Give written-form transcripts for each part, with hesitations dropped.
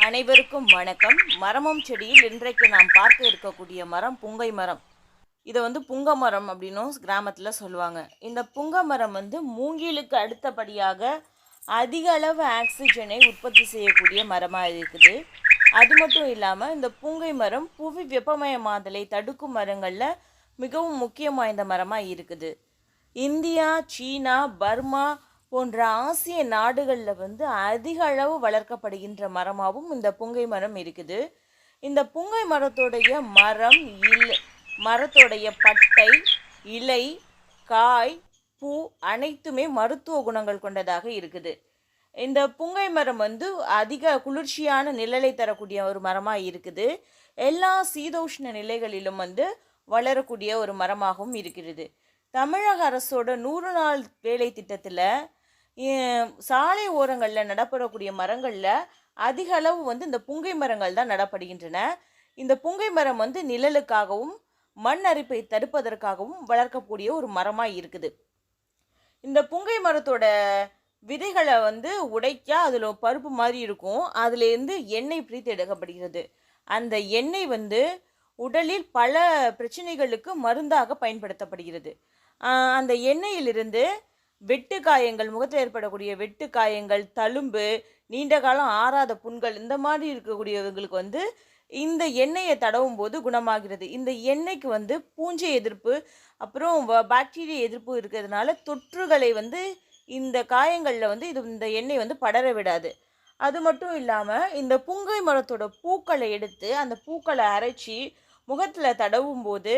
அனைவருக்கும் வணக்கம். மரமும் செடியில் இன்றைக்கு நாம் பார்க்க இருக்கக்கூடிய மரம் புங்கை மரம். இதை புங்க மரம் அப்படின்னும் கிராமத்தில் சொல்லுவாங்க. இந்த புங்க மரம் மூங்கிலுக்கு அடுத்தபடியாக அதிக அளவு ஆக்சிஜனை உற்பத்தி செய்யக்கூடிய மரமாக இருக்குது. அது மட்டும் இல்லாமல் இந்த புங்கை மரம் புவி வெப்பமயமாதலை தடுக்கும் மரங்களில் மிகவும் முக்கியம் வாய்ந்த மரமாக இருக்குது. இந்தியா, சீனா, பர்மா போன்ற ஆசிய நாடுகளில் அதிக அளவு வளர்க்கப்படுகின்ற மரமாகவும் இந்த புங்கை மரம் இருக்குது. இந்த புங்கை மரத்தோடைய மரத்தோடைய பட்டை, இலை, காய், பூ அனைத்துமே மருத்துவ குணங்கள் கொண்டதாக இருக்குது. இந்த புங்கை மரம் அதிக குளிர்ச்சியான நிழலை தரக்கூடிய ஒரு மரமாக இருக்குது. எல்லா சீதோஷ்ண நிலைகளிலும் வளரக்கூடிய ஒரு மரமாகவும் இருக்கிறது. தமிழக அரசோட 100 நாள் வேலை திட்டத்தில் சாலை ஓரங்களில் நடப்படக்கூடிய மரங்களில் அதிக அளவு இந்த புங்கை மரங்கள் தான் நடப்படுகின்றன. இந்த புங்கை மரம் நிழலுக்காகவும் மண் அரிப்பை தடுப்பதற்காகவும் வளர்க்கக்கூடிய ஒரு மரமாக இருக்குது. இந்த புங்கை மரத்தோட விதைகளை உடைக்கா அதில் பருப்பு மாதிரி இருக்கும். அதுலேருந்து எண்ணெய் பிரித்து எடுக்கப்படுகிறது. அந்த எண்ணெய் உடலில் பல பிரச்சனைகளுக்கு மருந்தாக பயன்படுத்தப்படுகிறது. அந்த எண்ணெயிலிருந்து வெட்டு காயங்கள், முகத்தில் ஏற்படக்கூடிய வெட்டு காயங்கள், தழும்பு, நீண்ட காலம் ஆறாத புண்கள், இந்த மாதிரி இருக்கக்கூடியவங்களுக்கு இந்த எண்ணெயை தடவும் போது குணமாகிறது. இந்த எண்ணெய்க்கு பூஞ்சை எதிர்ப்பு, அப்புறம் பாக்டீரியா எதிர்ப்பு இருக்கிறதுனால தொற்றுகளை இந்த காயங்களில் இந்த எண்ணெய் படர விடாது. அது மட்டும் இல்லாமல் இந்த புங்கை மரத்தோட பூக்களை எடுத்து அந்த பூக்களை அரைச்சி முகத்தில் தடவும் போது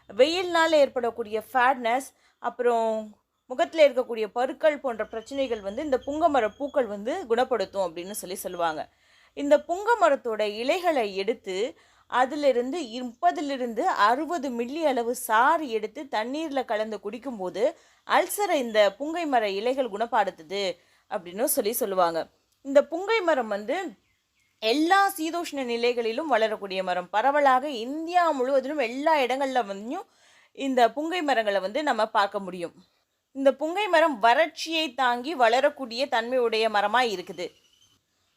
வெயில்னால் ஏற்படக்கூடிய ஃபேட்னஸ், அப்புறம் முகத்தில் இருக்கக்கூடிய பருக்கள் போன்ற பிரச்சனைகள் இந்த புங்க மர பூக்கள் குணப்படுத்தும் அப்படின்னு சொல்லுவாங்க. இந்த புங்க மரத்தோட இலைகளை எடுத்து அதிலிருந்து 30 60 மில்லி அளவு சாறு எடுத்து தண்ணீரில் கலந்து குடிக்கும்போது அல்சரை இந்த புங்கை மர இலைகள் குணப்படுத்துது அப்படின்னு சொல்லுவாங்க. இந்த புங்கை மரம் எல்லா சீதோஷ்ண நிலைகளிலும் வளரக்கூடிய மரம். பரவலாக இந்தியா முழுவதிலும் எல்லா இடங்களில் இந்த புங்கை மரங்களை நம்ம பார்க்க முடியும். இந்த புங்கை மரம் வறட்சியை தாங்கி வளரக்கூடிய தன்மையுடைய மரமாக இருக்குது.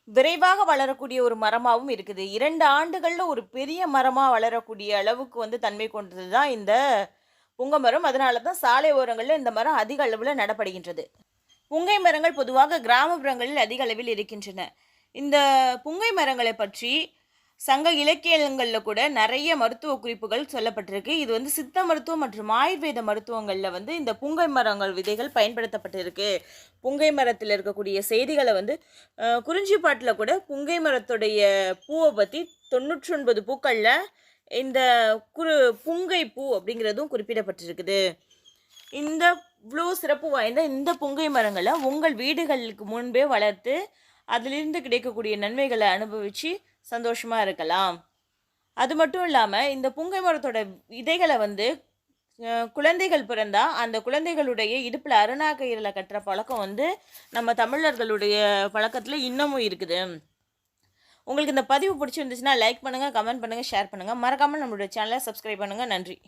விரைவாக வளரக்கூடிய ஒரு மரமாகவும் இருக்குது. 2 ஆண்டுகளில் ஒரு பெரிய மரமாக வளரக்கூடிய அளவுக்கு தன்மை கொண்டது தான் இந்த புங்கை மரம். அதனால தான் சாலை ஓரங்களில் இந்த மரம் அதிக அளவில் நடப்படுகின்றது. புங்கை மரங்கள் பொதுவாக கிராமப்புறங்களில் அதிக அளவில் இருக்கின்றன. இந்த புங்கை மரங்களை பற்றி சங்க இலக்கியங்களில் கூட நிறைய மருத்துவ குறிப்புகள் சொல்லப்பட்டிருக்கு. இது சித்த மருத்துவம் மற்றும் ஆயுர்வேத மருத்துவங்களில் இந்த புங்கை மரங்கள் விதைகள் பயன்படுத்தப்பட்டிருக்கு. புங்கை மரத்தில் இருக்கக்கூடிய செய்திகளை குறிஞ்சிப்பாட்டில் கூட புங்கை மரத்துடைய பூவை பற்றி 99 பூக்களில் இந்த புங்கை பூ அப்படிங்கிறதும் குறிப்பிடப்பட்டிருக்குது. இந்த இவ்வளோ சிறப்பு வாய்ந்த இந்த புங்கை மரங்களை உங்கள் வீடுகளுக்கு முன்பே வளர்த்து அதிலிருந்து கிடைக்கக்கூடிய நன்மைகளை அனுபவித்து சந்தோஷமாக இருக்கலாம். அது மட்டும் இல்லாமல் இந்த புங்கை மரத்தோட விதைகளை குழந்தைகள் பிறந்தால் அந்த குழந்தைகளுடைய இடுப்பில் அருணாக்கயிறில் கட்டுற பழக்கம் நம்ம தமிழர்களுடைய பழக்கத்தில் இன்னமும் இருக்குது. உங்களுக்கு இந்த பதிவு பிடிச்சிருந்துச்சுன்னா லைக் பண்ணுங்கள், கமெண்ட் பண்ணுங்கள், ஷேர் பண்ணுங்கள். மறக்காமல் நம்மளுடைய சேனலை சப்ஸ்கிரைப் பண்ணுங்கள். நன்றி.